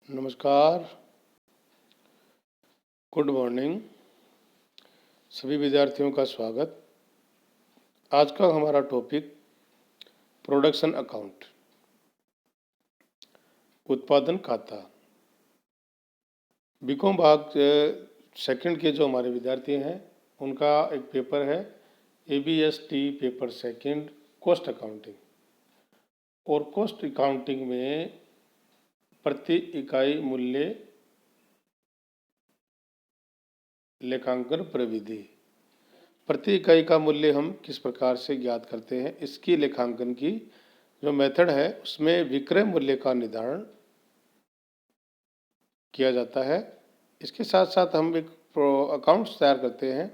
नमस्कार, good morning सभी विद्यार्थियों का स्वागत। आज का हमारा टॉपिक प्रोडक्शन अकाउंट, उत्पादन खाता। बीकॉम भाग सेकंड के जो हमारे विद्यार्थी हैं उनका एक पेपर है ABST paper second cost accounting. और कॉस्ट अकाउंटिंग में प्रति इकाई मूल्य लेखांकन प्रविधि, प्रति इकाई का मूल्य हम किस प्रकार से ज्ञात करते हैं, इसकी लेखांकन की जो मेथड है उसमें विक्रय मूल्य का निर्धारण किया जाता है। इसके साथ साथ हम एक अकाउंट्स तैयार करते हैं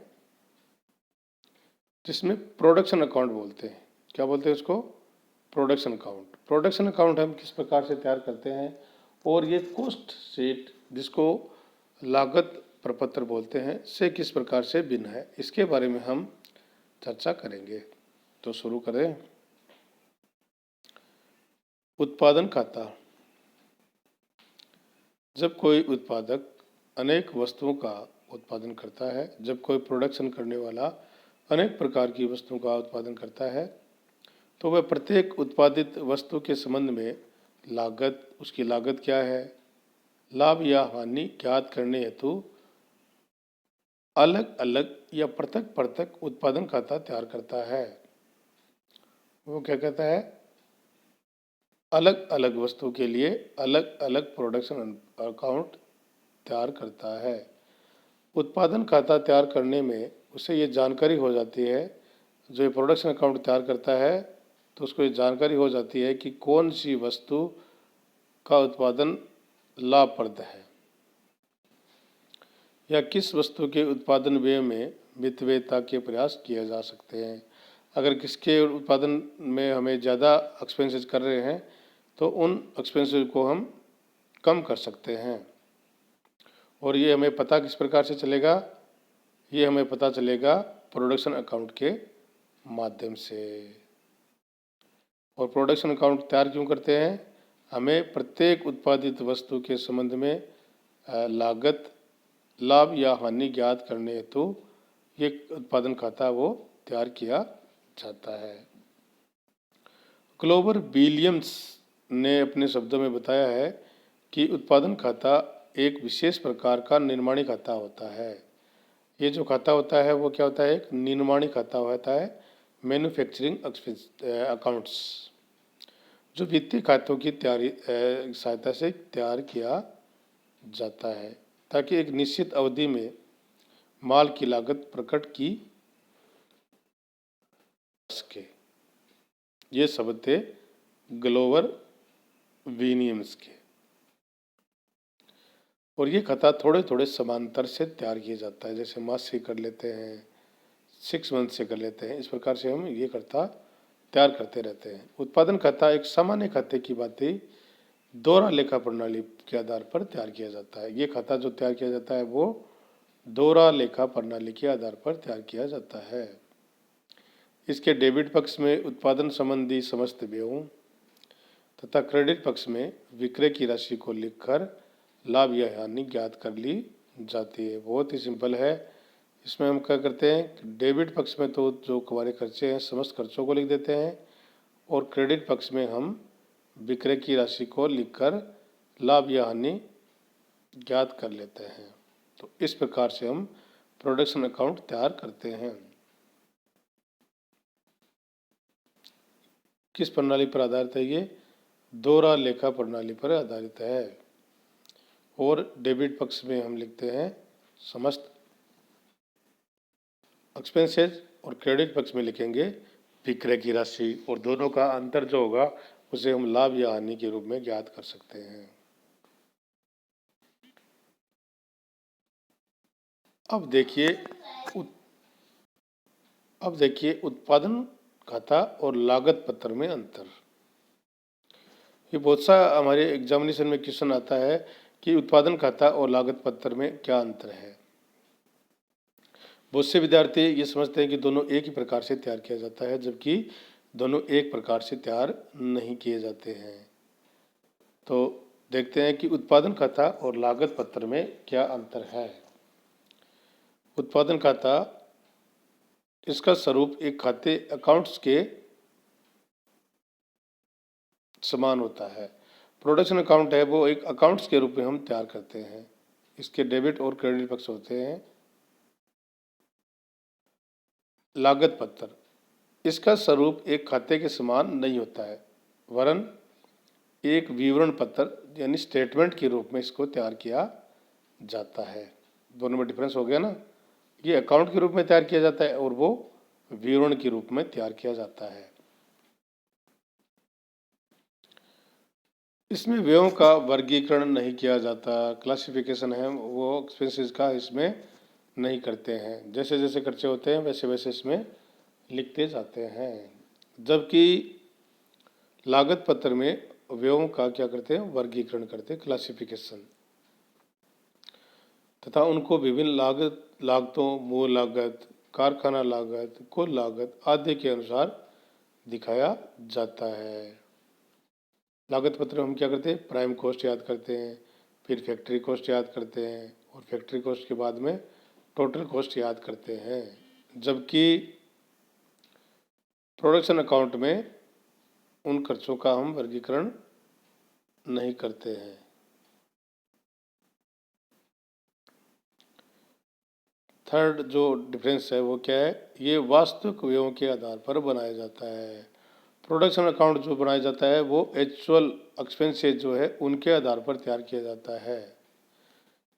जिसमें प्रोडक्शन अकाउंट बोलते हैं। क्या बोलते हैं उसको? Production account. प्रोडक्शन अकाउंट हम किस प्रकार से तैयार करते हैं और ये कॉस्ट शीट जिसको लागत प्रपत्र बोलते हैं से किस प्रकार से भिन्न है, इसके बारे में हम चर्चा करेंगे। तो शुरू करें। उत्पादन खाता। जब कोई उत्पादक अनेक वस्तुओं का उत्पादन करता है, जब कोई प्रोडक्शन करने वाला अनेक प्रकार की वस्तुओं का उत्पादन करता है, तो वह प्रत्येक उत्पादित वस्तु के संबंध में लागत, उसकी लागत क्या है, लाभ या हानि ज्ञात करने हेतु अलग अलग या पृथक पृथक उत्पादन खाता तैयार करता है। वो क्या कहता है? अलग अलग वस्तु के लिए अलग अलग प्रोडक्शन अकाउंट तैयार करता है। उत्पादन खाता तैयार करने में उसे ये जानकारी हो जाती है, जो ये प्रोडक्शन अकाउंट तैयार करता है तो उसको ये जानकारी हो जाती है कि कौन सी वस्तु का उत्पादन लाभप्रद है या किस वस्तु के उत्पादन व्यय में मितव्ययता के प्रयास किए जा सकते हैं। अगर किसके उत्पादन में हमें ज़्यादा एक्सपेंसेस कर रहे हैं तो उन एक्सपेंसेस को हम कम कर सकते हैं। और ये हमें पता किस प्रकार से चलेगा? ये हमें पता चलेगा प्रोडक्शन अकाउंट के माध्यम से। और प्रोडक्शन अकाउंट तैयार क्यों करते हैं? हमें प्रत्येक उत्पादित वस्तु के संबंध में लागत, लाभ या हानि ज्ञात करने हेतु ये उत्पादन खाता वो तैयार किया जाता है। ग्लोबर विलियम्स ने अपने शब्दों में बताया है कि उत्पादन खाता एक विशेष प्रकार का निर्माणी खाता होता है। ये जो खाता होता है वो क्या होता है? एक निर्माणी खाता होता है, मैन्युफैक्चरिंग अकाउंट्स, जो वित्तीय खातों की तैयारी सहायता से तैयार किया जाता है ताकि एक निश्चित अवधि में माल की लागत प्रकट की सके। ये शब्द थे ग्लोबर विलियम्स के। और ये खाता थोड़े थोड़े समांतर से तैयार किया जाता है, जैसे मास से कर लेते हैं, 6 मंथ से कर लेते हैं। इस प्रकार से हम ये खाता तैयार करते रहते हैं। उत्पादन खाता एक सामान्य खाते की भांति दोहरा लेखा प्रणाली के आधार पर तैयार किया जाता है। ये खाता जो तैयार किया जाता है वो दोहरा लेखा प्रणाली के आधार पर तैयार किया जाता है। इसके डेबिट पक्ष में उत्पादन संबंधी समस्त व्ययों तथा क्रेडिट पक्ष में विक्रय की राशि को लिखकर लाभ या हानि ज्ञात कर ली जाती है। बहुत ही सिंपल है। इसमें हम क्या करते हैं? डेबिट पक्ष में तो जो हमारे खर्चे हैं समस्त खर्चों को लिख देते हैं और क्रेडिट पक्ष में हम विक्रय की राशि को लिखकर लाभ या हानि ज्ञात कर लेते हैं। तो इस प्रकार से हम प्रोडक्शन अकाउंट तैयार करते हैं। किस प्रणाली पर आधारित है? ये दोहरा लेखा प्रणाली पर आधारित है। और डेबिट पक्ष में हम लिखते हैं समस्त एक्सपेंसेस और क्रेडिट पक्ष में लिखेंगे विक्रय की राशि, और दोनों का अंतर जो होगा उसे हम लाभ या हानि के रूप में ज्ञात कर सकते हैं। अब देखिए उत्पादन खाता और लागत पत्र में अंतर। ये बहुत सा हमारे एग्जामिनेशन में क्वेश्चन आता है कि उत्पादन खाता और लागत पत्र में क्या अंतर है। बहुत से विद्यार्थी ये समझते हैं कि दोनों एक ही प्रकार से तैयार किया जाता है, जबकि दोनों एक प्रकार से तैयार नहीं किए जाते हैं। तो देखते हैं कि उत्पादन खाता और लागत पत्र में क्या अंतर है। उत्पादन खाता, इसका स्वरूप एक खाते अकाउंट्स के समान होता है। प्रोडक्शन अकाउंट है वो एक अकाउंट्स के रूप में हम तैयार करते हैं। इसके डेबिट और क्रेडिट पक्ष होते हैं। लागत पत्र, इसका स्वरूप एक खाते के समान नहीं होता है, वरन एक विवरण पत्र यानी स्टेटमेंट के रूप में इसको तैयार किया जाता है। दोनों में डिफरेंस हो गया ना। ये अकाउंट के रूप में तैयार किया जाता है और वो विवरण के रूप में तैयार किया जाता है। इसमें व्ययों का वर्गीकरण नहीं किया जाता, क्लासिफिकेशन है वो एक्सपेंसेस का इसमें नहीं करते हैं। जैसे जैसे खर्चे होते हैं वैसे वैसे इसमें लिखते जाते हैं। जबकि लागत पत्र में व्ययों का क्या करते हैं, वर्गीकरण करते हैं, क्लासिफिकेशन, तथा उनको विभिन्न लागतों, मूल लागत, कारखाना लागत, कुल लागत आदि के अनुसार दिखाया जाता है। लागत पत्र में हम क्या करते हैं, प्राइम कॉस्ट याद करते हैं, फिर फैक्ट्री कॉस्ट याद करते हैं और फैक्ट्री कॉस्ट के बाद में टोटल कॉस्ट याद करते हैं। जबकि प्रोडक्शन अकाउंट में उन खर्चों का हम वर्गीकरण नहीं करते हैं। थर्ड जो डिफरेंस है वो क्या है, ये वास्तविक व्ययों के आधार पर बनाया जाता है। प्रोडक्शन अकाउंट जो बनाया जाता है वो एक्चुअल एक्सपेंसेस जो है उनके आधार पर तैयार किया जाता है।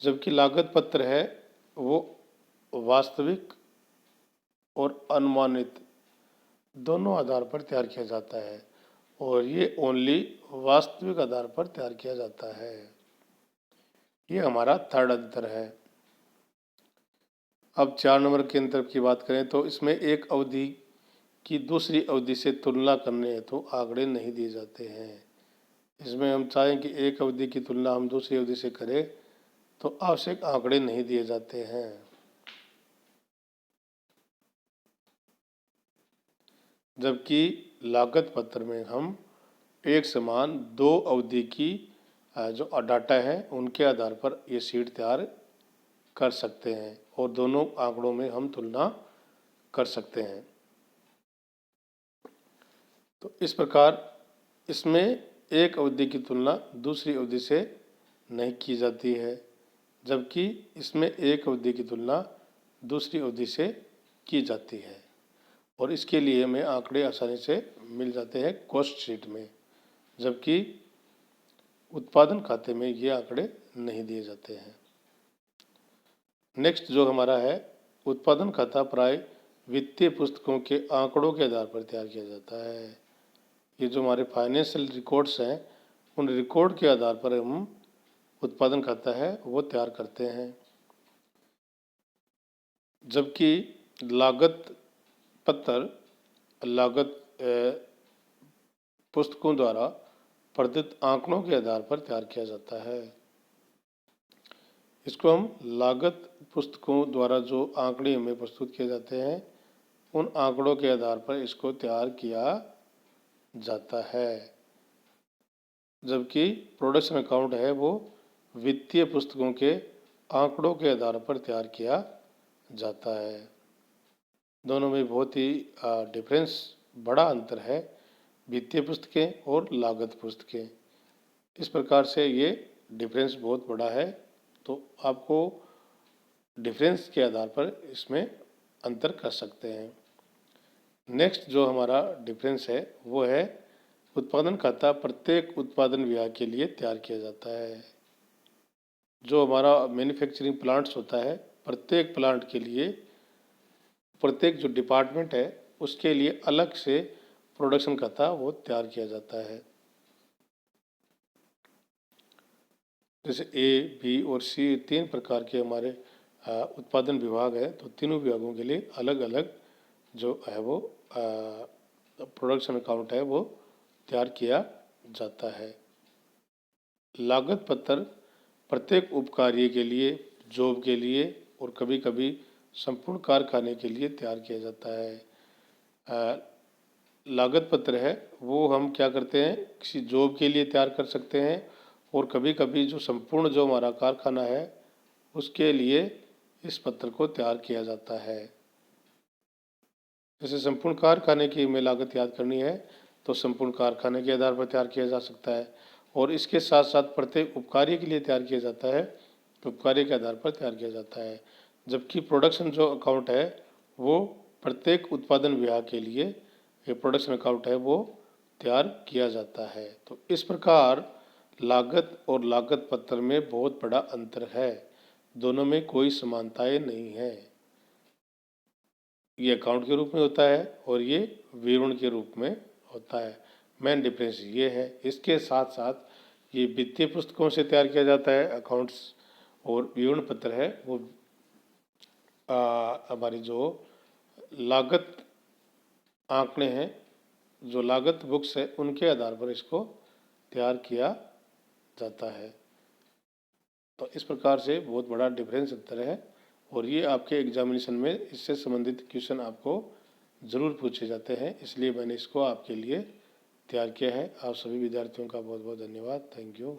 जबकि लागत पत्र है वो वास्तविक और अनुमानित दोनों आधार पर तैयार किया जाता है और ये ओनली वास्तविक आधार पर तैयार किया जाता है। ये हमारा थर्ड अंतर है। अब 4 नंबर के अंतर की बात करें तो इसमें एक अवधि की दूसरी अवधि से तुलना करने हेतु तो आंकड़े नहीं दिए जाते हैं। इसमें हम चाहें कि एक अवधि की तुलना हम दूसरी अवधि से करें तो आवश्यक आंकड़े नहीं दिए जाते हैं। जबकि लागत पत्र में हम एक समान 2 अवधि की जो डाटा है उनके आधार पर ये शीट तैयार कर सकते हैं और दोनों आंकड़ों में हम तुलना कर सकते हैं। तो इस प्रकार इसमें एक अवधि की तुलना दूसरी अवधि से नहीं की जाती है, जबकि इसमें एक अवधि की तुलना दूसरी अवधि से की जाती है और इसके लिए हमें आंकड़े आसानी से मिल जाते हैं कॉस्ट शीट में। जबकि उत्पादन खाते में ये आंकड़े नहीं दिए जाते हैं। नेक्स्ट जो हमारा है, उत्पादन खाता प्राय वित्तीय पुस्तकों के आंकड़ों के आधार पर तैयार किया जाता है। ये जो हमारे फाइनेंशियल रिकॉर्ड्स हैं उन रिकॉर्ड के आधार पर हम उत्पादन खाता है वो तैयार करते हैं। जबकि लागत पत्र लागत पुस्तकों द्वारा प्रदत्त आंकड़ों के आधार पर तैयार किया जाता है। इसको हम लागत पुस्तकों द्वारा जो आंकड़े हमें प्रस्तुत किए जाते हैं उन आंकड़ों के आधार पर इसको तैयार किया जाता है। जबकि प्रोडक्शन अकाउंट है वो वित्तीय पुस्तकों के आंकड़ों के आधार पर तैयार किया जाता है। दोनों में बहुत ही डिफरेंस, बड़ा अंतर है, वित्तीय पुस्तकें और लागत पुस्तकें। इस प्रकार से ये डिफरेंस बहुत बड़ा है, तो आपको डिफरेंस के आधार पर इसमें अंतर कर सकते हैं। नेक्स्ट जो हमारा डिफरेंस है वो है उत्पादन खाता प्रत्येक उत्पादन विभाग के लिए तैयार किया जाता है। जो हमारा मैन्युफैक्चरिंग प्लांट्स होता है, प्रत्येक प्लांट के लिए, प्रत्येक जो डिपार्टमेंट है उसके लिए अलग से प्रोडक्शन खाता वो तैयार किया जाता है। जैसे ए, बी और सी 3 प्रकार के हमारे उत्पादन विभाग है, तो तीनों विभागों के लिए अलग अलग जो है वो प्रोडक्शन अकाउंट है वो तैयार किया जाता है। लागत पत्र प्रत्येक उपकार्य के लिए, जॉब के लिए और कभी कभी संपूर्ण कारखाने के लिए तैयार किया जाता है। लागत पत्र है वो हम क्या करते हैं, किसी जॉब के लिए तैयार कर सकते हैं और कभी कभी जो संपूर्ण जो हमारा कारखाना है उसके लिए इस पत्र को तैयार किया जाता है। जैसे संपूर्ण कारखाने की हमें लागत याद करनी है तो संपूर्ण कारखाने के आधार पर तैयार किया जा सकता है, और इसके साथ साथ प्रत्येक उपकार्य के लिए तैयार किया जाता है तो उपकार्य के आधार पर तैयार किया जाता है। जबकि प्रोडक्शन जो अकाउंट है वो प्रत्येक उत्पादन विभाग के लिए ये प्रोडक्शन अकाउंट है वो तैयार किया जाता है। तो इस प्रकार लागत और लागत पत्र में बहुत बड़ा अंतर है, दोनों में कोई समानताएं नहीं है। ये अकाउंट के रूप में होता है और ये विवरण के रूप में होता है। मेन डिफरेंस ये है। इसके साथ साथ ये वित्तीय पुस्तकों से तैयार किया जाता है अकाउंट्स, और विवरण पत्र है वो हमारी जो लागत आंकड़े हैं, जो लागत बुक्स है उनके आधार पर इसको तैयार किया जाता है। तो इस प्रकार से बहुत बड़ा डिफरेंस अंतर है, और ये आपके एग्जामिनेशन में इससे संबंधित क्वेश्चन आपको ज़रूर पूछे जाते हैं, इसलिए मैंने इसको आपके लिए तैयार किया है। आप सभी विद्यार्थियों का बहुत बहुत धन्यवाद। Thank you.